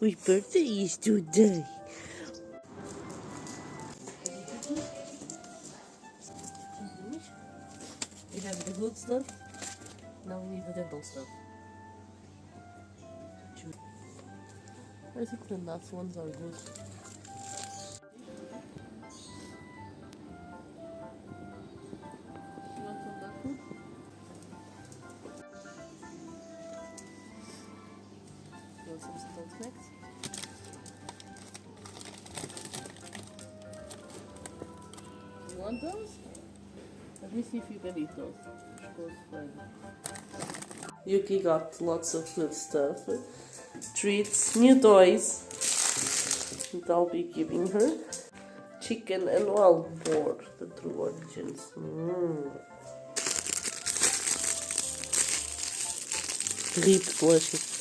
whose birthday is today? We have the good stuff. Now we need the dental stuff. I think the last ones are good. You want some dog food? You want some dog snacks? You want those? Let me see if you can eat those. Those fine. Yuki got lots of good stuff. Treats, new toys that I'll be giving her. Chicken and wild boar, the true origins. Riet delicious.